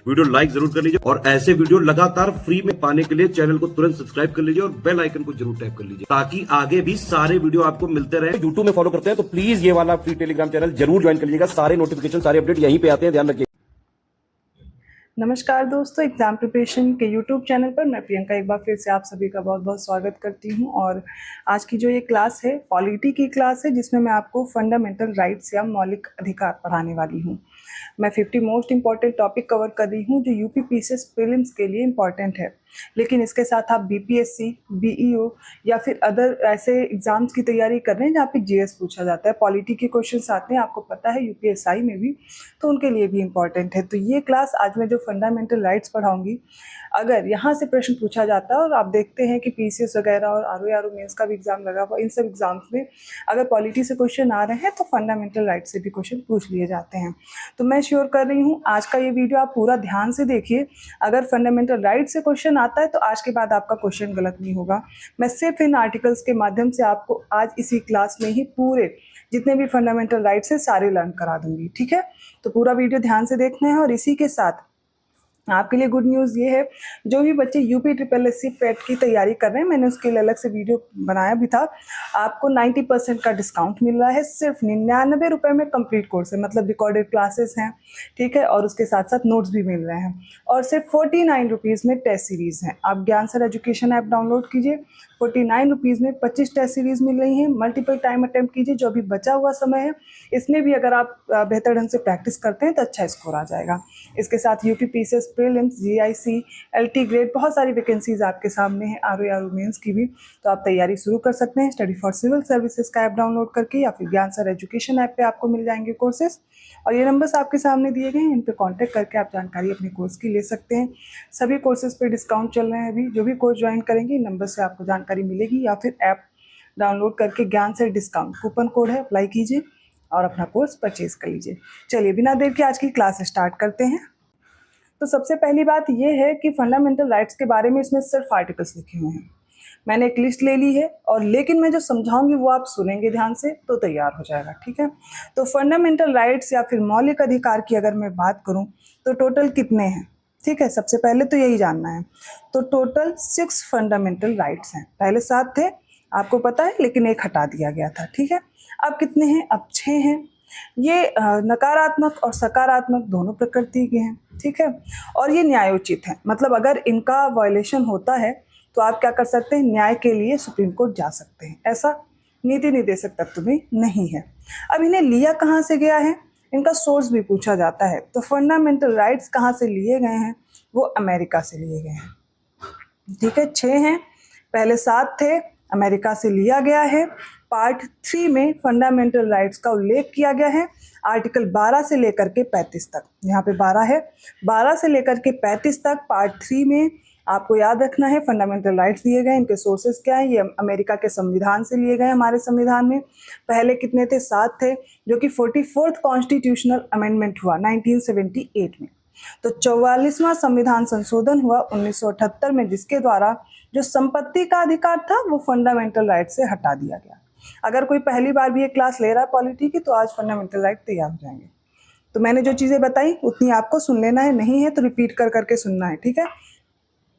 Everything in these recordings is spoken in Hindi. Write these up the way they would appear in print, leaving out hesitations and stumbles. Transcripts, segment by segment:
वीडियो लाइक जरूर कर लीजिए और ऐसे वीडियो लगातार फ्री में पाने के लिए चैनल को तुरंत सब्सक्राइब कर लीजिए और बेल आइकन को जरूर टैप कर लीजिए ताकि आगे भी सारे वीडियो आपको मिलते रहे। यूट्यूब में फॉलो करते हैं तो प्लीज ये वाला फ्री टेलीग्राम चैनल जरूर ज्वाइन कर लीजिएगा। सारे नोटिफिकेशन सारे अपडेट यहीं पे आते हैं, ध्यान रखिए। नमस्कार दोस्तों, एग्ज़ाम प्रिपरेशन के यूट्यूब चैनल पर मैं प्रियंका एक बार फिर से आप सभी का बहुत बहुत स्वागत करती हूं। और आज की जो ये क्लास है पॉलिटी की क्लास है, जिसमें मैं आपको फंडामेंटल राइट्स या मौलिक अधिकार पढ़ाने वाली हूं। मैं 50 मोस्ट इंपॉर्टेंट टॉपिक कवर कर रही हूं जो यूपी पीसीएस प्रीलिम्स के लिए इंपॉर्टेंट है, लेकिन इसके साथ आप बीपीएससी, बीईओ या फिर अदर ऐसे एग्जाम्स की तैयारी कर रहे हैं जहाँ पे जीएस पूछा जाता है, पॉलिटी के क्वेश्चंस आते हैं, आपको पता है यूपीएसआई में भी, तो उनके लिए भी इंपॉर्टेंट है। तो ये क्लास आज मैं जो फंडामेंटल राइट्स पढ़ाऊंगी, अगर यहाँ से प्रश्न पूछा जाता है और आप देखते हैं कि पीसीएस वगैरह और आरओ मेंस का भी एग्जाम लगा हुआ, इन सब एग्जाम्स में अगर पॉलिटी से क्वेश्चन आ रहे हैं तो फंडामेंटल राइट्स से भी क्वेश्चन पूछ लिए जाते हैं। तो मैं श्योर कर रही हूँ आज का ये वीडियो आप पूरा ध्यान से देखिए। अगर फंडामेंटल राइट से क्वेश्चन आता है तो आज के बाद आपका क्वेश्चन गलत नहीं होगा। मैं सिर्फ इन आर्टिकल्स के माध्यम से आपको आज इसी क्लास में ही पूरे जितने भी फंडामेंटल राइट्स है सारे लर्न करा दूंगी, ठीक है। तो पूरा वीडियो ध्यान से देखना है। और इसी के साथ आपके लिए गुड न्यूज़ ये है, जो भी बच्चे यूपी SSC पेट की तैयारी कर रहे हैं, मैंने उसके लिए अलग से वीडियो बनाया भी था, आपको 90% का डिस्काउंट मिल रहा है। सिर्फ 99 रुपये में कंप्लीट कोर्स है, मतलब रिकॉर्डेड क्लासेस हैं, ठीक है, और उसके साथ साथ नोट्स भी मिल रहे हैं। और सिर्फ 49 रुपीज़ में टेस्ट सीरीज़ हैं। आप ज्ञान सर एजुकेशन ऐप डाउनलोड कीजिए, 49 रुपीज़ में 25 टेस्ट सीरीज़ मिल रही हैं। मल्टीपल टाइम अटैम्प्ट कीजिए, जो अभी बचा हुआ समय है इसमें भी अगर आप बेहतर ढंग से प्रैक्टिस करते हैं तो अच्छा स्कोर आ जाएगा। इसके साथ UP PCS prelims, GIC, LT grade, बहुत सारी वैकेंसीज आपके सामने हैं, आरओ मेंस की भी, तो आप तैयारी शुरू कर सकते हैं स्टडी फॉर सिविल सर्विसेज का ऐप डाउनलोड करके, या फिर ज्ञान सर एजुकेशन ऐप पे आपको मिल जाएंगे कोर्सेज। और ये नंबर्स आपके सामने दिए गए हैं, इन पे कांटेक्ट करके आप जानकारी अपने कोर्स की ले सकते हैं। सभी कोर्सेज पे डिस्काउंट चल रहे हैं अभी। जो भी कोर्स ज्वाइन करेंगे इन नंबर से आपको जानकारी मिलेगी, या फिर ऐप डाउनलोड करके ज्ञान सर डिस्काउंट कूपन कोड है, अप्लाई कीजिए और अपना कोर्स परचेज कर लीजिए। चलिए बिना देर के आज की क्लास स्टार्ट करते हैं। तो सबसे पहली बात यह है कि फंडामेंटल राइट्स के बारे में इसमें सिर्फ आर्टिकल्स लिखे हुए हैं। मैंने एक लिस्ट ले ली है, और लेकिन मैं जो समझाऊंगी वो आप सुनेंगे ध्यान से तो तैयार हो जाएगा, ठीक है। तो फंडामेंटल राइट्स या फिर मौलिक अधिकार की अगर मैं बात करूं तो टोटल कितने हैं, ठीक है, सबसे पहले तो यही जानना है। तो टोटल 6 फंडामेंटल राइट्स हैं। पहले 7 थे, आपको पता है, लेकिन एक हटा दिया गया था, ठीक है। अब कितने हैं? अब 6 हैं। ये नकारात्मक और सकारात्मक दोनों प्रकृति के हैं, ठीक है, और ये न्यायोचित हैं। मतलब अगर इनका वायलेशन होता है तो आप क्या कर सकते हैं, न्याय के लिए सुप्रीम कोर्ट जा सकते हैं। ऐसा नीति निर्देशक तत्व में नहीं है। अब इन्हें लिया कहाँ से गया है, इनका सोर्स भी पूछा जाता है। तो फंडामेंटल राइट्स कहाँ से लिए गए हैं, वो अमेरिका से लिए गए हैं, ठीक है। 6 हैं, पहले 7 थे, अमेरिका से लिया गया है। पार्ट 3 में फंडामेंटल राइट्स का उल्लेख किया गया है, आर्टिकल 12 से लेकर के 35 तक। यहाँ पे 12 है, 12 से लेकर के 35 तक पार्ट 3 में आपको याद रखना है फंडामेंटल राइट्स दिए गए। इनके सोर्सेज क्या है, ये अमेरिका के संविधान से लिए गए। हमारे संविधान में पहले कितने थे? 7 थे, जो कि 44th कॉन्स्टिट्यूशनल अमेंडमेंट हुआ 1978 में। तो 44वां संविधान संशोधन हुआ 1978 में, जिसके द्वारा जो संपत्ति का अधिकार था वो फंडामेंटल राइट से हटा दिया गया। अगर कोई पहली बार भी ये क्लास ले रहा है पॉलिटी की, तो आज फंडामेंटल राइट तैयार हो जाएंगे। तो मैंने जो चीज़ें बताई उतनी आपको सुन लेना है, नहीं है तो रिपीट कर करके सुनना है, ठीक है।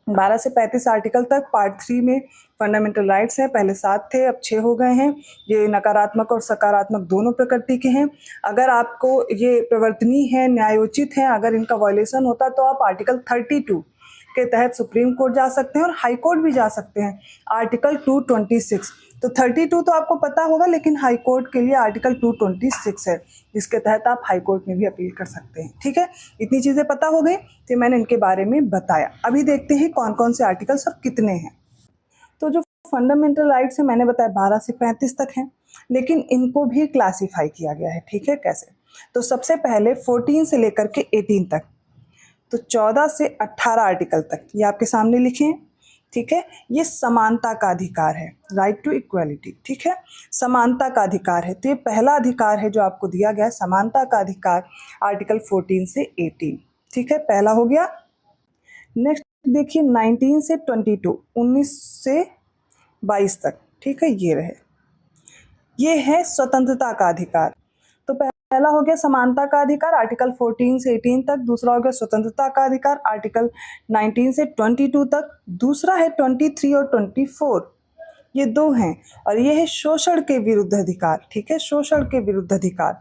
12 से 35 आर्टिकल तक पार्ट 3 में फंडामेंटल राइट्स हैं। पहले 7 थे, अब 6 हो गए हैं। ये नकारात्मक और सकारात्मक दोनों प्रकृति के हैं। अगर आपको ये प्रवर्तनीय है, न्यायोचित हैं, अगर इनका वायलेशन होता तो आप आर्टिकल 32 के तहत सुप्रीम कोर्ट जा सकते हैं और हाई कोर्ट भी जा सकते हैं, आर्टिकल 226। तो 32 तो आपको पता होगा, लेकिन हाई कोर्ट के लिए आर्टिकल 226 है, जिसके तहत आप हाई कोर्ट में भी अपील कर सकते हैं, ठीक है। इतनी चीज़ें पता हो गई, तो मैंने इनके बारे में बताया। अभी देखते हैं कौन कौन से आर्टिकल्स और कितने हैं। तो जो फंडामेंटल राइट्स हैं मैंने बताया 12 से 35 तक हैं, लेकिन इनको भी क्लासीफाई किया गया है, ठीक है। कैसे? तो सबसे पहले 14 से लेकर के 18 तक, तो 14 से 18 आर्टिकल तक ये आपके सामने लिखे हैं, ठीक है। ये समानता का अधिकार है, राइट टू इक्वालिटी, ठीक है, समानता का अधिकार है। तो ये पहला अधिकार है जो आपको दिया गया है, समानता का अधिकार, आर्टिकल 14 से 18, ठीक है, पहला हो गया। नेक्स्ट देखिए 19 से 22, 19 से 22 तक, ठीक है, ये रहे, ये है स्वतंत्रता का अधिकार। तो पहला हो गया समानता का अधिकार आर्टिकल 14 से 18 तक, दूसरा हो गया स्वतंत्रता का अधिकार आर्टिकल 19 से 22 तक, दूसरा है 23 और 24, ये दो हैं, और ये है शोषण के विरुद्ध अधिकार। ठीक है, शोषण के विरुद्ध अधिकार।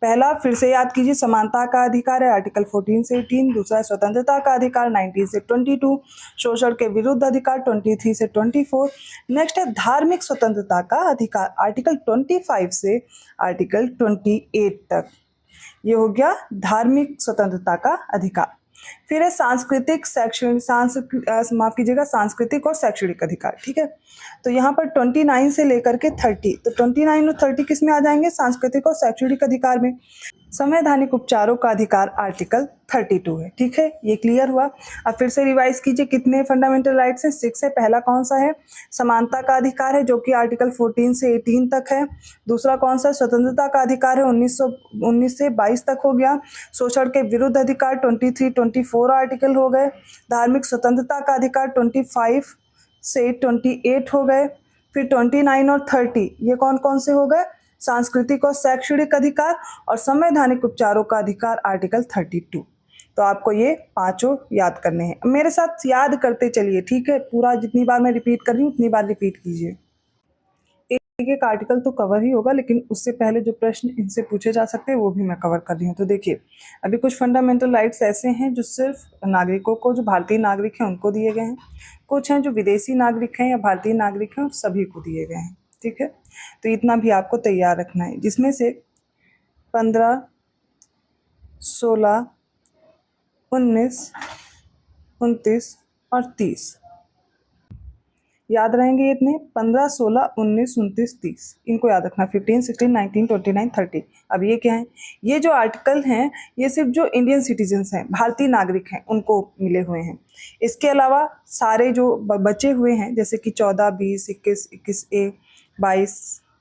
पहला फिर से याद कीजिए, समानता का अधिकार है आर्टिकल 14 से 18, दूसरा है स्वतंत्रता का अधिकार 19 से 22, शोषण के विरुद्ध अधिकार 23 से 24। नेक्स्ट है धार्मिक स्वतंत्रता का अधिकार आर्टिकल 25 से आर्टिकल 28 तक, ये हो गया धार्मिक स्वतंत्रता का अधिकार। फिर है सांस्कृतिक सांस्कृतिक और शैक्षणिक अधिकार। ठीक है, तो यहाँ पर 29 से लेकर के 30, तो 29 और 30 किस में आ जाएंगे, सांस्कृतिक और शैक्षणिक अधिकार में। संवैधानिक उपचारों का अधिकार आर्टिकल 32 है। ठीक है, ये क्लियर हुआ। अब फिर से रिवाइज कीजिए, कितने फंडामेंटल राइट्स हैं, 6 है। पहला कौन सा है, समानता का अधिकार है जो कि आर्टिकल 14 से 18 तक है। दूसरा कौन सा, स्वतंत्रता का अधिकार है 19 से 22 तक हो गया। शोषण के विरुद्ध अधिकार 23, 24 आर्टिकल हो गए। धार्मिक स्वतंत्रता का अधिकार 25 से 28 हो गए। फिर 29 और 30 ये कौन कौन से हो गए, सांस्कृतिक और शैक्षणिक अधिकार और संवैधानिक उपचारों का अधिकार आर्टिकल 32। तो आपको ये पांचों याद करने हैं, मेरे साथ याद करते चलिए। ठीक है, पूरा जितनी बार मैं रिपीट कर रही हूँ उतनी बार रिपीट कीजिए। एक एक आर्टिकल तो कवर ही होगा, लेकिन उससे पहले जो प्रश्न इनसे पूछे जा सकते हैं वो भी मैं कवर कर रही हूँ। तो देखिए, अभी कुछ फंडामेंटल राइट्स ऐसे हैं जो सिर्फ नागरिकों को, जो भारतीय नागरिक हैं उनको दिए गए हैं, कुछ हैं जो विदेशी नागरिक हैं या भारतीय नागरिक हैं और सभी को दिए गए हैं। ठीक है, तो इतना भी आपको तैयार रखना है, जिसमें से 15, 16, 19, 29 और 30 याद रहेंगे। ये इतने 15, 16, 19, 29, 30 इनको याद रखना। 15, 16, 19, 29, 30। अब ये क्या है, ये जो आर्टिकल हैं ये सिर्फ जो इंडियन सिटीजन्स हैं, भारतीय नागरिक हैं, उनको मिले हुए हैं। इसके अलावा सारे जो बचे हुए हैं जैसे कि 14, 20, 21, 21A,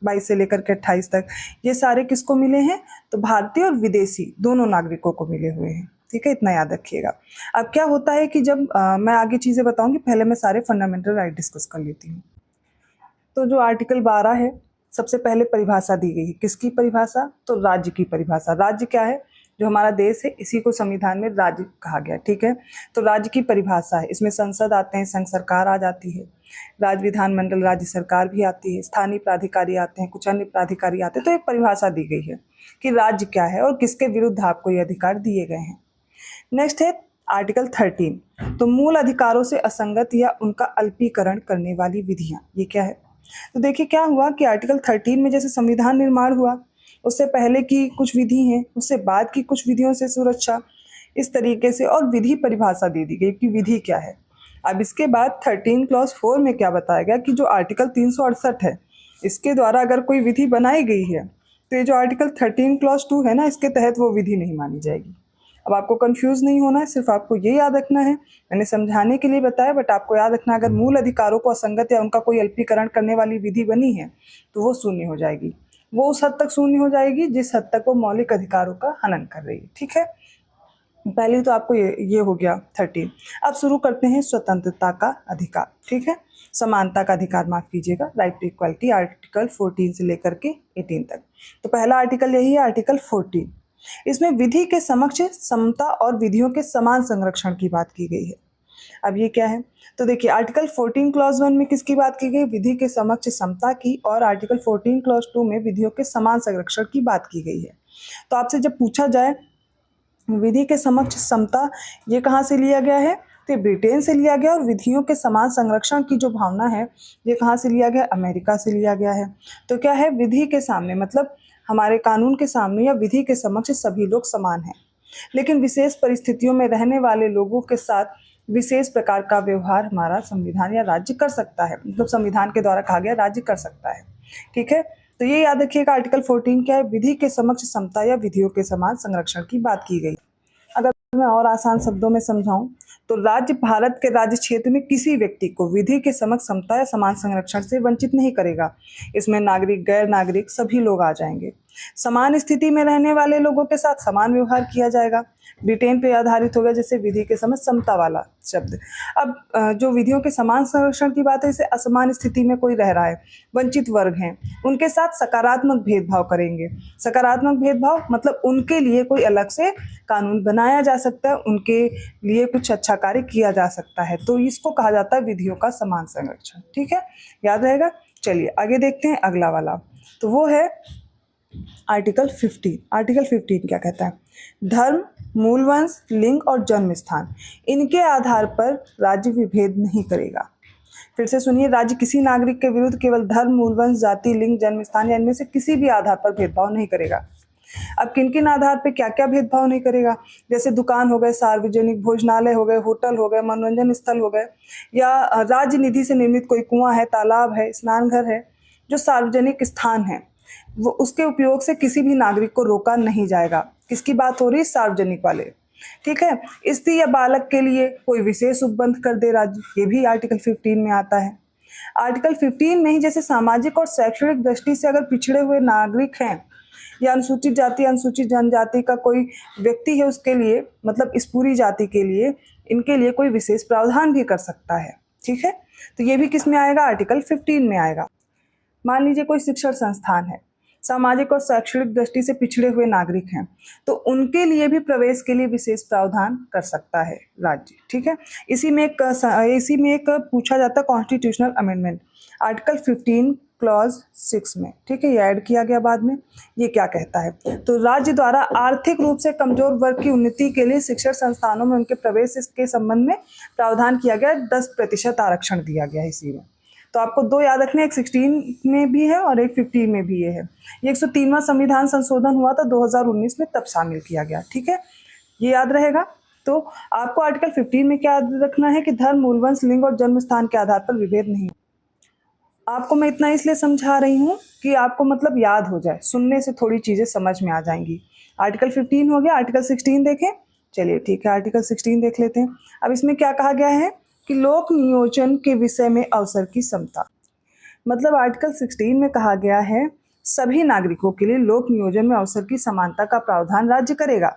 22 से लेकर के 28 तक, ये सारे किसको मिले हैं, तो भारतीय और विदेशी दोनों नागरिकों को मिले हुए हैं। ठीक है, इतना याद रखिएगा। अब क्या होता है कि जब मैं आगे चीज़ें बताऊंगी, पहले मैं सारे फंडामेंटल राइट डिस्कस कर लेती हूँ। तो जो आर्टिकल 12 है, सबसे पहले परिभाषा दी गई है। किसकी परिभाषा, तो राज्य की परिभाषा। राज्य क्या है, जो हमारा देश है इसी को संविधान में राज्य कहा गया। ठीक है, तो राज्य की परिभाषा है, इसमें संसद आते हैं, संघ सरकार आ जाती है, राज्य विधानमंडल, राज्य सरकार भी आती है, स्थानीय प्राधिकारी आते हैं, कुछ अन्य प्राधिकारी आते हैं। तो एक परिभाषा दी गई है कि राज्य क्या है और किसके विरुद्ध आपको ये अधिकार दिए गए हैं। नेक्स्ट है आर्टिकल 13, तो मूल अधिकारों से असंगत या उनका अल्पीकरण करने वाली विधियां, ये क्या है। तो देखिए क्या हुआ कि आर्टिकल 13 में जैसे संविधान निर्माण हुआ, उससे पहले की कुछ विधि हैं, उससे बाद की कुछ विधियों से सुरक्षा, इस तरीके से, और विधि परिभाषा दे दी गई कि विधि क्या है। अब इसके बाद 13 क्लॉज 4 में क्या बताया गया कि जो आर्टिकल 368 है, इसके द्वारा अगर कोई विधि बनाई गई है तो ये जो आर्टिकल 13 क्लॉज 2 है ना, इसके तहत वो विधि नहीं मानी जाएगी। अब आपको कंफ्यूज नहीं होना है, सिर्फ आपको ये याद रखना है, मैंने समझाने के लिए बताया, बट आपको याद रखना अगर मूल अधिकारों को असंगत या उनका कोई अल्पीकरण करने वाली विधि बनी है तो वो शून्य हो जाएगी। वो उस हद तक शून्य हो जाएगी जिस हद तक वो मौलिक अधिकारों का हनन कर रही है। ठीक है, पहले तो आपको ये हो गया 13। अब शुरू करते हैं स्वतंत्रता का अधिकार। ठीक है, समानता का अधिकार, माफ कीजिएगा, राइट टू इक्वालिटी, आर्टिकल 14 से लेकर के 18 तक। तो पहला आर्टिकल यही है, आर्टिकल 14। इसमें विधि के समक्ष समता और विधियों के समान संरक्षण की बात की गई है। अब ये क्या है, तो देखिए आर्टिकल 14 क्लॉज 1 में किसकी बात की गई, विधि के समक्ष समता की, और आर्टिकल 14 क्लॉज 2 में विधियों के समान संरक्षण की बात की गई है। तो आपसे जब पूछा जाए विधि के समक्ष समता ये कहाँ से लिया गया है, तो ये ब्रिटेन से लिया गया, और विधियों के समान संरक्षण की जो भावना है ये कहाँ से लिया गया, अमेरिका से लिया गया है। तो क्या है, विधि के सामने मतलब हमारे कानून के सामने या विधि के समक्ष सभी लोग समान हैं, लेकिन विशेष परिस्थितियों में रहने वाले लोगों के साथ विशेष प्रकार का व्यवहार हमारा संविधान या राज्य कर सकता है, मतलब संविधान के द्वारा कहा गया राज्य कर सकता है। ठीक है, तो ये याद रखिएगा, आर्टिकल 14 क्या है, विधि के समक्ष समता या विधियों के समान संरक्षण की बात की गई। अगर मैं और आसान शब्दों में समझाऊं तो राज्य भारत के राज्य क्षेत्र में किसी व्यक्ति को विधि के समक्ष समता या समान संरक्षण से वंचित नहीं करेगा। इसमें नागरिक, गैर नागरिक सभी लोग आ जाएंगे। समान स्थिति में रहने वाले लोगों के साथ समान व्यवहार किया जाएगा। ब्रिटेन पे आधारित होगा, जैसे विधि के समय समता वाला शब्द। अब जो विधियों के समान संरक्षण की बात है, जैसे असमान स्थिति में कोई रह रहा है, वंचित वर्ग हैं, उनके साथ सकारात्मक भेदभाव करेंगे। सकारात्मक भेदभाव मतलब उनके लिए कोई अलग से कानून बनाया जा सकता है, उनके लिए कुछ अच्छा कार्य किया जा सकता है, तो इसको कहा जाता है विधियों का समान संरक्षण। ठीक है, याद रहेगा। चलिए आगे देखते हैं अगला वाला, तो वो है आर्टिकल 15। आर्टिकल 15 क्या कहता है? धर्म, मूल वंश, लिंग और जन्म स्थान, इनके आधार पर राज्य विभेद नहीं करेगा। फिर से सुनिए, राज्य किसी नागरिक के विरुद्ध केवल धर्म, मूल वंश, जाति, लिंग, जन्म स्थान या इनमें से किसी भी आधार पर भेदभाव नहीं करेगा। अब किन किन आधार पे क्या क्या भेदभाव नहीं करेगा? जैसे दुकान हो गए, सार्वजनिक भोजनालय हो गए, होटल हो गए, मनोरंजन स्थल हो गए, या राज्य निधि से निर्मित कोई कुआं है, तालाब है, स्नान घर है, जो सार्वजनिक स्थान है, वो उसके उपयोग से किसी भी नागरिक को रोका नहीं जाएगा। किसकी बात हो रही है? सार्वजनिक वाले। ठीक है, स्त्री या बालक के लिए कोई विशेष उपबंध कर दे राज्य, ये भी आर्टिकल 15 में आता है। आर्टिकल 15 में ही जैसे सामाजिक और शैक्षणिक दृष्टि से अगर पिछड़े हुए नागरिक हैं या अनुसूचित जाति, अनुसूचित जनजाति का कोई व्यक्ति है, उसके लिए मतलब इस पूरी जाति के लिए, इनके लिए कोई विशेष प्रावधान भी कर सकता है। ठीक है, तो ये भी किस में आएगा? आर्टिकल 15 में आएगा। मान लीजिए कोई शिक्षण संस्थान है, सामाजिक और शैक्षणिक दृष्टि से पिछड़े हुए नागरिक हैं, तो उनके लिए भी प्रवेश के लिए विशेष प्रावधान कर सकता है राज्य। ठीक है, इसी में एक पूछा जाता है कॉन्स्टिट्यूशनल अमेंडमेंट, आर्टिकल 15 क्लॉज 6 में। ठीक है, ये ऐड किया गया बाद में। ये क्या कहता है? तो राज्य द्वारा आर्थिक रूप से कमजोर वर्ग की उन्नति के लिए शिक्षण संस्थानों में उनके प्रवेश के संबंध में प्रावधान किया गया, 10% आरक्षण दिया गया इसी में। तो आपको दो याद रखने, एक 16 में भी है और एक 15 में भी ये है। ये 103वां संविधान संशोधन हुआ था 2019 में, तब शामिल किया गया। ठीक है, ये याद रहेगा। तो आपको आर्टिकल 15 में क्या याद रखना है कि धर्म, मूल वंश, लिंग और जन्म स्थान के आधार पर विभेद नहीं। आपको मैं इतना इसलिए समझा रही हूँ कि आपको मतलब याद हो जाए, सुनने से थोड़ी चीजें समझ में आ जाएंगी। आर्टिकल 15 हो गया, आर्टिकल 16 देखें। चलिए ठीक है, आर्टिकल 16 देख लेते हैं। अब इसमें क्या कहा गया है कि लोक नियोजन के विषय में अवसर की समता। मतलब आर्टिकल 16 में कहा गया है सभी नागरिकों के लिए लोक नियोजन में अवसर की समानता का प्रावधान राज्य करेगा।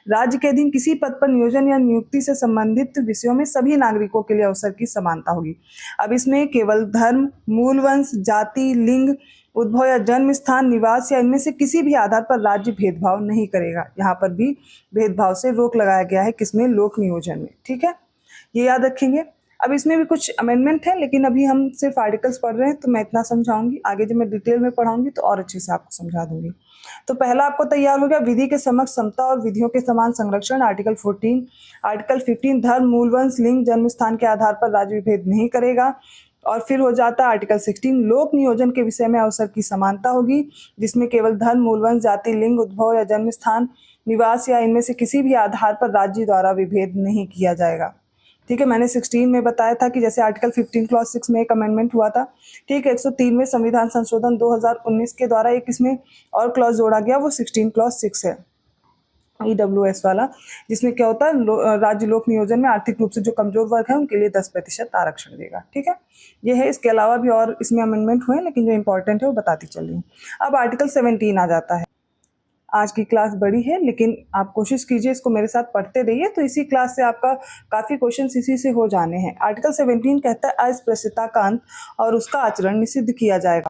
राज्य के अधीन किसी पद पर नियोजन या नियुक्ति से संबंधित विषयों में सभी नागरिकों के लिए अवसर की समानता होगी। अब इसमें केवल धर्म, मूल वंश, जाति, लिंग, उद्भव या जन्म स्थान, निवास या इनमें से किसी भी आधार पर राज्य भेदभाव नहीं करेगा। यहाँ पर भी भेदभाव से रोक लगाया गया है, किसमें? लोक नियोजन में। ठीक है, ये याद रखेंगे। अब इसमें भी कुछ अमेंडमेंट है, लेकिन अभी हम सिर्फ आर्टिकल्स पढ़ रहे हैं, तो मैं इतना समझाऊंगी। आगे जब मैं डिटेल में पढ़ाऊंगी तो और अच्छे से आपको समझा दूंगी। तो पहला आपको तैयार हो गया, विधि के समक्ष समता और विधियों के समान संरक्षण, आर्टिकल 14। आर्टिकल 15, धर्म, मूल वंश, लिंग, जन्म स्थान के आधार पर राज्य विभेद नहीं करेगा। और फिर हो जाता है आर्टिकल 16, लोक नियोजन के विषय में अवसर की समानता होगी, जिसमें केवल धर्म, मूल वंश, जाति, लिंग, उद्भव या जन्म स्थान, निवास या इनमें से किसी भी आधार पर राज्य द्वारा विभेद नहीं किया जाएगा। ठीक है, मैंने 16 में बताया था कि जैसे आर्टिकल 15 क्लॉज 6 में एक अमेंडमेंट हुआ था। ठीक है, 103वें संविधान संशोधन 2019 के द्वारा एक इसमें और क्लॉज जोड़ा गया, वो 16 क्लॉज 6 है, EWS वाला, जिसमें क्या होता है राज्य लोक नियोजन में आर्थिक रूप से जो कमजोर वर्ग है उनके लिए 10% आरक्षण देगा। ठीक है, ये है। इसके अलावा भी और इसमें अमेंडमेंट हुए, लेकिन जो इंपॉर्टेंट है वो बताती चल रही हूँ। अब आर्टिकल 17 आ जाता है। आज की क्लास बड़ी है, लेकिन आप कोशिश कीजिए इसको मेरे साथ पढ़ते रहिए, तो इसी क्लास से आपका काफ़ी क्वेश्चन इसी से हो जाने हैं। आर्टिकल 17 कहता है अस्पृश्यता का अंत और उसका आचरण निषिद्ध किया जाएगा।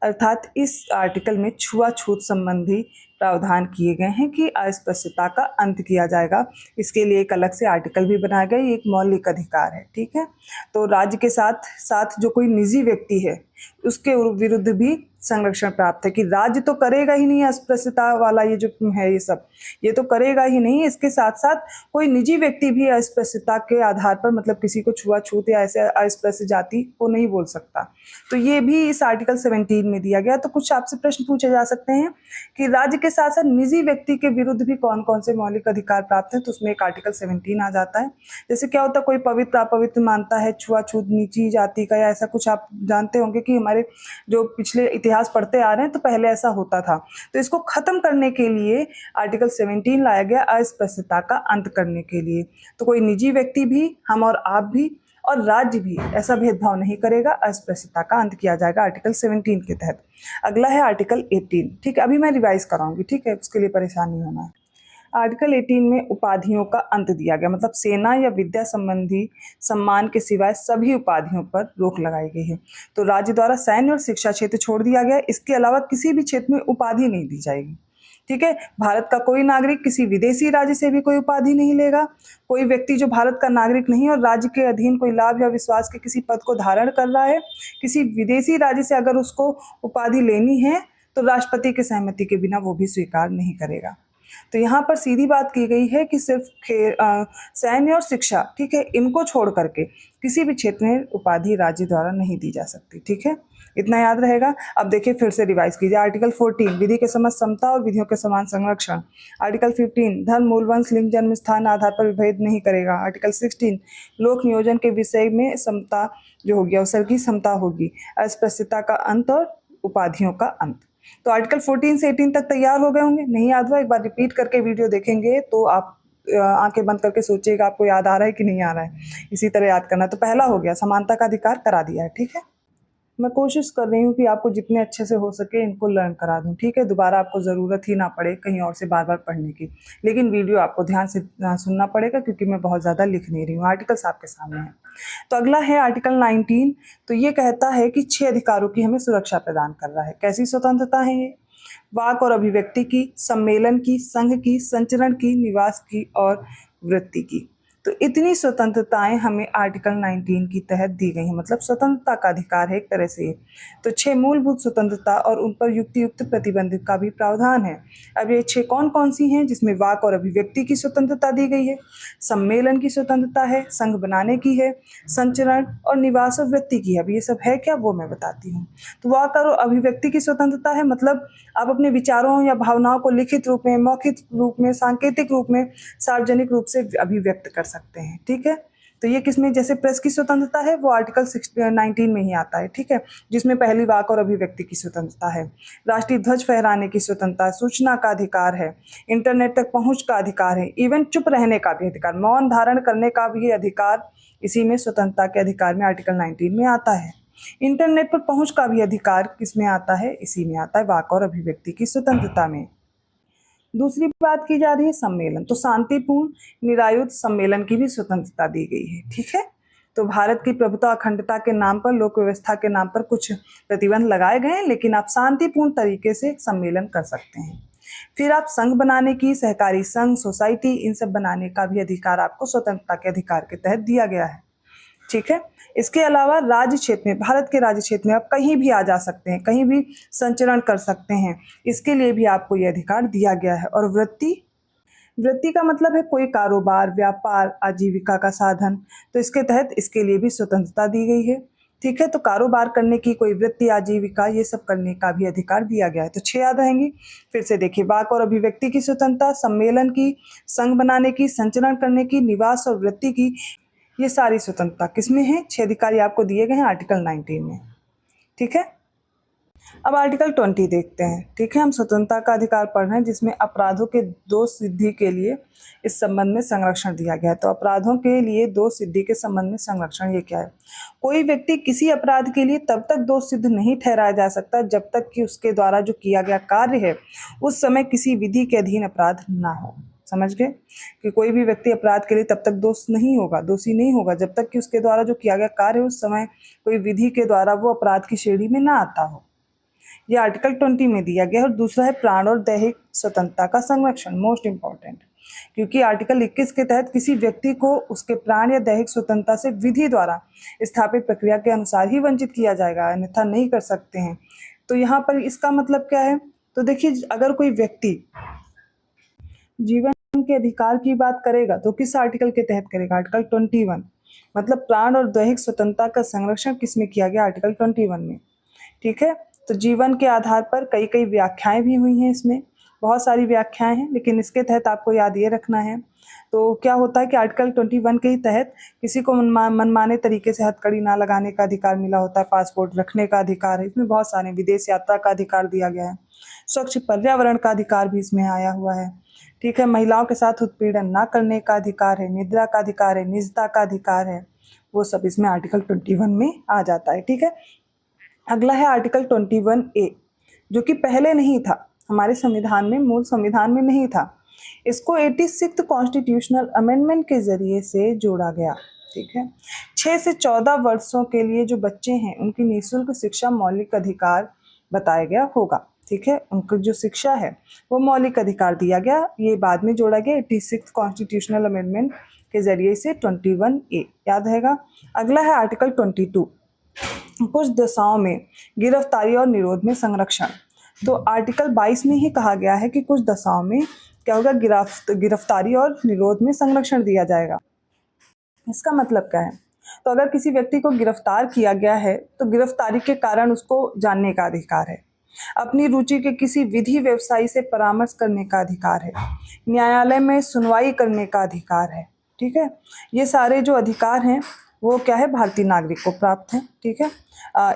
अर्थात इस आर्टिकल में छुआछूत संबंधी प्रावधान किए गए हैं कि अस्पृश्यता का अंत किया जाएगा। इसके लिए एक अलग से आर्टिकल भी बनाया गया, ये एक मौलिक अधिकार है। ठीक है, तो राज्य के साथ साथ जो कोई निजी व्यक्ति है उसके विरुद्ध भी संरक्षण प्राप्त है कि राज्य तो करेगा ही नहीं अस्पृश्यता वाला, ये जो है ये सब ये तो करेगा ही नहीं, इसके साथ साथ कोई निजी व्यक्ति भी अस्पृश्यता के आधार पर मतलब किसी को छुआछूत या ऐसे अस्पृश्य जाति को नहीं बोल सकता। तो ये भी इस आर्टिकल 17 में दिया गया। तो कुछ आपसे प्रश्न पूछे जा सकते हैं कि राज्य के साथ साथ निजी व्यक्ति के विरुद्ध भी कौन कौन से मौलिक अधिकार प्राप्त है, तो उसमें एक आर्टिकल 17 आ जाता है। जैसे क्या होता है, कोई पवित्र अपवित्र मानता है, छुआछूत नीची जाति का या ऐसा कुछ, आप जानते होंगे कि हमारे जो पिछले इतिहास पढ़ते आ रहे हैं तो पहले ऐसा होता था। तो इसको खत्म करने के लिए आर्टिकल 17 लाया गया, अस्पृश्यता का अंत करने के लिए। तो कोई निजी व्यक्ति भी, हम और आप भी और राज्य भी ऐसा भेदभाव नहीं करेगा, अस्पृश्यता का अंत किया जाएगा आर्टिकल 17 के तहत। अगला है आर्टिकल 18। ठीक है, अभी मैं रिवाइज कराऊंगी, ठीक है, उसके लिए परेशान नहीं होना है। आर्टिकल 18 में उपाधियों का अंत दिया गया, मतलब सेना या विद्या संबंधी सम्मान के सिवाय सभी उपाधियों पर रोक लगाई गई है। तो राज्य द्वारा सैन्य और शिक्षा क्षेत्र छोड़ दिया गया, इसके अलावा किसी भी क्षेत्र में उपाधि नहीं दी जाएगी। ठीक है, भारत का कोई नागरिक किसी विदेशी राज्य से भी कोई उपाधि नहीं लेगा। कोई व्यक्ति जो भारत का नागरिक नहीं और राज्य के अधीन कोई लाभ या विश्वास के किसी पद को धारण कर रहा है, किसी विदेशी राज्य से अगर उसको उपाधि लेनी है तो राष्ट्रपति की सहमति के बिना वो भी स्वीकार नहीं करेगा। तो यहाँ पर सीधी बात की गई है कि सिर्फ सैन्य और शिक्षा, ठीक है, इनको छोड़ करके किसी भी क्षेत्र में उपाधि राज्य द्वारा नहीं दी जा सकती। ठीक है, इतना याद रहेगा। अब देखिए फिर से रिवाइज कीजिए। आर्टिकल 14 विधि के समक्ष समता और विधियों के समान संरक्षण। आर्टिकल 15 धर्म, मूल, वंश, लिंग, जन्म स्थान आधार पर विभेद नहीं करेगा। आर्टिकल 16 लोक नियोजन के विषय में समता जो होगी, अवसर की समता होगी। अस्पृश्यता का अंत और उपाधियों का अंत। तो आर्टिकल 14 से 18 तक तैयार हो गए होंगे। नहीं याद हुआ, एक बार रिपीट करके वीडियो देखेंगे तो आप आंखें बंद करके सोचिएगा आपको याद आ रहा है कि नहीं आ रहा है, इसी तरह याद करना। तो पहला हो गया, समानता का अधिकार करा दिया है। ठीक है, मैं कोशिश कर रही हूँ कि आपको जितने अच्छे से हो सके इनको लर्न करा दूँ। ठीक है, दोबारा आपको ज़रूरत ही ना पड़े कहीं और से बार बार पढ़ने की, लेकिन वीडियो आपको ध्यान से सुनना पड़ेगा क्योंकि मैं बहुत ज़्यादा लिख नहीं रही हूँ। आर्टिकल्स आपके सामने हैं। तो अगला है आर्टिकल 19। तो ये कहता है कि 6 अधिकारों की हमें सुरक्षा प्रदान कर रहा है। कैसी स्वतंत्रता है ये? वाक और अभिव्यक्ति की, सम्मेलन की, संघ की, संचरण की, निवास की और वृत्ति की। तो इतनी स्वतंत्रताएं हमें आर्टिकल 19 की तहत दी गई हैं, मतलब स्वतंत्रता का अधिकार है एक तरह से। तो 6 मूलभूत स्वतंत्रता और उन पर युक्त प्रतिबंध का भी प्रावधान है। अब ये 6 कौन कौन सी हैं? जिसमें वाक और अभिव्यक्ति की स्वतंत्रता दी गई है, सम्मेलन की स्वतंत्रता है, संघ बनाने की है, संचरण और निवास और वृत्ति की है। अब ये सब है क्या, वो मैं बताती हूँ। तो वाक और अभिव्यक्ति की स्वतंत्रता है, मतलब आप अपने विचारों या भावनाओं को लिखित रूप में, मौखिक रूप में, सांकेतिक रूप में, सार्वजनिक रूप से अभिव्यक्त कर सकते हैं। ठीक है, तो ये किसमें, जैसे प्रेस की स्वतंत्रता है वो आर्टिकल 19 में ही आता है। ठीक है, जिसमें पहली वाक और अभिव्यक्ति की स्वतंत्रता है। राष्ट्रीय ध्वज फहराने की स्वतंत्रता है, सूचना का अधिकार है, इंटरनेट तक पहुंच का अधिकार है, इवन चुप रहने का भी अधिकार, मौन धारण करने का भी अधिकार इसी में स्वतंत्रता के अधिकार में आर्टिकल 19 में आता है। इंटरनेट पर पहुंच का भी अधिकार किसमें आता है, इसी में आता है, वाक और अभिव्यक्ति की स्वतंत्रता में। दूसरी बात की जा रही है सम्मेलन। तो शांतिपूर्ण निरायुध सम्मेलन की भी स्वतंत्रता दी गई है। ठीक है, तो भारत की प्रभुता अखंडता के नाम पर, लोक व्यवस्था के नाम पर कुछ प्रतिबंध लगाए गए हैं, लेकिन आप शांतिपूर्ण तरीके से सम्मेलन कर सकते हैं। फिर आप संघ बनाने की, सहकारी संघ, सोसाइटी, इन सब बनाने का भी अधिकार आपको स्वतंत्रता के अधिकार के तहत दिया गया है। ठीक है, इसके अलावा राज्य क्षेत्र में, भारत के राज्य क्षेत्र में आप कहीं भी आ जा सकते हैं, कहीं भी संचरण कर सकते हैं, इसके लिए भी आपको ये अधिकार दिया गया है। और वृत्ति का मतलब है कोई कारोबार, व्यापार, आजीविका का साधन, तो इसके तहत इसके लिए भी स्वतंत्रता दी गई है। ठीक है, तो कारोबार करने की, कोई वृत्ति, आजीविका, ये सब करने का भी अधिकार दिया गया है। तो 6 याद रहेंगी। फिर से देखिए, वाक और अभिव्यक्ति की स्वतंत्रता, सम्मेलन की, संघ बनाने की, संचरण करने की, निवास और वृत्ति की, ये सारी स्वतंत्रता किसमें है? 6 अधिकारी आपको दिए गए हैं आर्टिकल 19 में। ठीक है, अब आर्टिकल 20 देखते हैं। ठीक है, हम स्वतंत्रता का अधिकार पढ़ रहे हैं जिसमें अपराधों के दोष सिद्धि के लिए इस संबंध में संरक्षण दिया गया है। तो अपराधों के लिए दोष सिद्धि के संबंध में संरक्षण ये क्या है? कोई व्यक्ति किसी अपराध के लिए तब तक दोष सिद्ध नहीं ठहराया जा सकता जब तक कि उसके द्वारा जो किया गया कार्य है उस समय किसी विधि के अधीन अपराध ना हो। समझ गए कि कोई भी व्यक्ति अपराध के लिए तब तक दोषी नहीं होगा जब तक कि उसके द्वारा जो किया गया कार्य उस समय कोई विधि के द्वारा वो अपराध की श्रेणी में ना आता हो। यह आर्टिकल 20 में दिया गया। और दूसरा है प्राण और दैहिक स्वतंत्रता का संरक्षण, मोस्ट इंपॉर्टेंट, क्योंकि आर्टिकल 21 के तहत किसी व्यक्ति को उसके प्राण या दैहिक स्वतंत्रता से विधि द्वारा स्थापित प्रक्रिया के अनुसार ही वंचित किया जाएगा, अन्यथा नहीं कर सकते हैं। तो यहाँ पर इसका मतलब क्या है? तो देखिए, अगर कोई व्यक्ति जीवन के अधिकार की बात करेगा तो किस आर्टिकल के तहत करेगा? आर्टिकल 21, मतलब प्राण और दैहिक स्वतंत्रता का संरक्षण किसमें किया गया? आर्टिकल 21 में। ठीक है, तो जीवन के आधार पर कई व्याख्याएं भी हुई हैं इसमें। बहुत सारी व्याख्याएं हैं, लेकिन इसके तहत आपको याद ये रखना है। तो क्या होता है कि आर्टिकल 21 के ही तहत किसी को मनमाने तरीके से हथकड़ी ना लगाने का अधिकार मिला होता है, पासपोर्ट रखने का अधिकार है, इसमें बहुत सारे विदेश यात्रा का अधिकार दिया गया है, स्वच्छ पर्यावरण का अधिकार भी इसमें आया हुआ है। ठीक है, महिलाओं के साथ उत्पीड़न ना करने का अधिकार है, निद्रा का अधिकार है, निजता का अधिकार है, वो सब इसमें आर्टिकल 21 में आ जाता है। ठीक है, अगला है आर्टिकल 21A, जो कि पहले नहीं था हमारे संविधान में, मूल संविधान में नहीं था। इसको 86th कॉन्स्टिट्यूशनल अमेंडमेंट के जरिए से जोड़ा गया। ठीक है, 6 से 14 वर्षों के लिए जो बच्चे हैं उनकी निःशुल्क शिक्षा मौलिक अधिकार बताया गया होगा। ठीक है, उनको जो शिक्षा है वो मौलिक अधिकार दिया गया, ये बाद में जोड़ा गया 86th कॉन्स्टिट्यूशनल अमेंडमेंट के जरिए से 21A, याद रहेगा। अगला है आर्टिकल 22, कुछ दशाओं में गिरफ्तारी और निरोध में संरक्षण। तो आर्टिकल 22 में ही कहा गया है कि कुछ दशाओं में क्या होगा, गिरफ्तारी और निरोध में संरक्षण दिया जाएगा। इसका मतलब क्या है, तो अगर किसी व्यक्ति को गिरफ्तार किया गया है तो गिरफ्तारी के कारण उसको जानने का अधिकार है, अपनी रुचि के किसी विधि व्यवसायी से परामर्श करने का अधिकार है, न्यायालय में सुनवाई करने का अधिकार है। ठीक है, ये सारे जो अधिकार हैं वो क्या है, भारतीय नागरिक को प्राप्त है। ठीक है,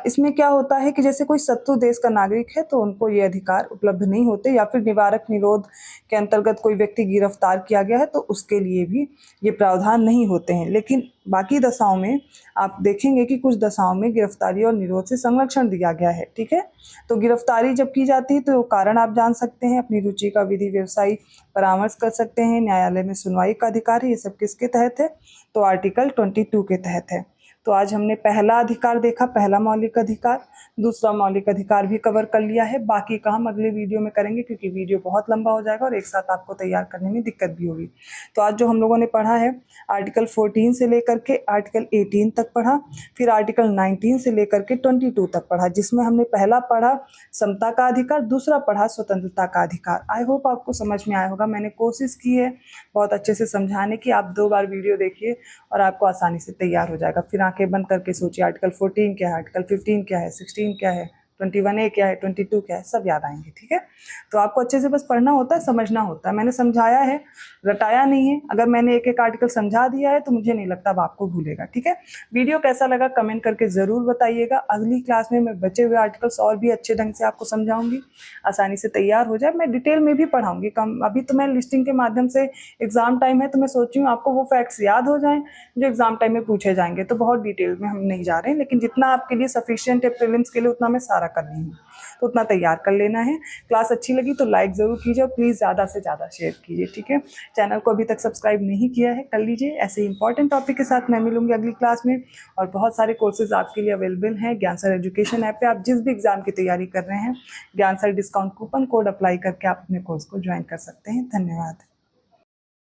इसमें क्या होता है कि जैसे कोई शत्रु देश का नागरिक है तो उनको ये अधिकार उपलब्ध नहीं होते, या फिर निवारक निरोध के अंतर्गत कोई व्यक्ति गिरफ्तार किया गया है तो उसके लिए भी ये प्रावधान नहीं होते हैं। लेकिन बाकी दशाओं में आप देखेंगे कि कुछ दशाओं में गिरफ्तारी और निरोध से संरक्षण दिया गया है। ठीक है, तो गिरफ्तारी जब की जाती है तो कारण आप जान सकते हैं, अपनी रुचि का विधि व्यवसायी परामर्श कर सकते हैं, न्यायालय में सुनवाई का अधिकार है, ये सब किसके तहत है, तो आर्टिकल 22 के तहत है। तो आज हमने पहला अधिकार देखा, पहला मौलिक अधिकार, दूसरा मौलिक अधिकार भी कवर कर लिया है। बाकी का हम अगले वीडियो में करेंगे, क्योंकि वीडियो बहुत लंबा हो जाएगा और एक साथ आपको तैयार करने में दिक्कत भी होगी। तो आज जो हम लोगों ने पढ़ा है, आर्टिकल 14 से लेकर के आर्टिकल 18 तक पढ़ा, फिर आर्टिकल 19 से लेकर के 22 तक पढ़ा, जिसमें हमने पहला पढ़ा समता का अधिकार, दूसरा पढ़ा स्वतंत्रता का अधिकार। आई होप आपको समझ में आया होगा। मैंने कोशिश की है बहुत अच्छे से समझाने की, आप 2 बार वीडियो देखिए और आपको आसानी से तैयार हो जाएगा। फिर आंखें बंद करके सोचिए आर्टिकल 14 क्या है, आर्टिकल 15 क्या है, 16 क्या है, 21A क्या है, 22 क्या है, सब याद आएंगे। ठीक है, तो आपको अच्छे से बस पढ़ना होता है, समझना होता है। मैंने समझाया है, रटाया नहीं है। अगर मैंने एक एक आर्टिकल समझा दिया है तो मुझे नहीं लगता अब आपको भूलेगा। ठीक है, वीडियो कैसा लगा कमेंट करके ज़रूर बताइएगा। अगली क्लास में मैं बचे हुए आर्टिकल्स और भी अच्छे ढंग से आपको समझाऊंगी, आसानी से तैयार हो जाए। मैं डिटेल में भी पढ़ाऊंगी कम, अभी तो मैं लिस्टिंग के माध्यम से, एग्जाम टाइम है तो मैं सोच रही हूँ आपको वो फैक्ट्स याद हो जाएं जो एग्जाम टाइम में पूछे जाएंगे। तो बहुत डिटेल में हम नहीं जा रहे हैं, लेकिन जितना आपके लिए सफिशिएंट है प्रीलिम्स के लिए उतना मैं सारा कर रही हूँ, तो उतना तैयार कर लेना है। क्लास अच्छी लगी तो लाइक ज़रूर कीजिए और प्लीज़ ज़्यादा से ज़्यादा शेयर कीजिए। ठीक है, चैनल को अभी तक सब्सक्राइब नहीं किया है कर लीजिए। ऐसे इंपॉर्टेंट टॉपिक के साथ मैं मिलूंगी अगली क्लास में, और बहुत सारे कोर्सेज आपके लिए अवेलेबल हैं ज्ञान सर एजुकेशन ऐप पे। आप जिस भी एग्जाम की तैयारी कर रहे हैं, ज्ञान sir discount coupon code apply करके आप अपने कोर्स को ज्वाइन कर सकते हैं। धन्यवाद।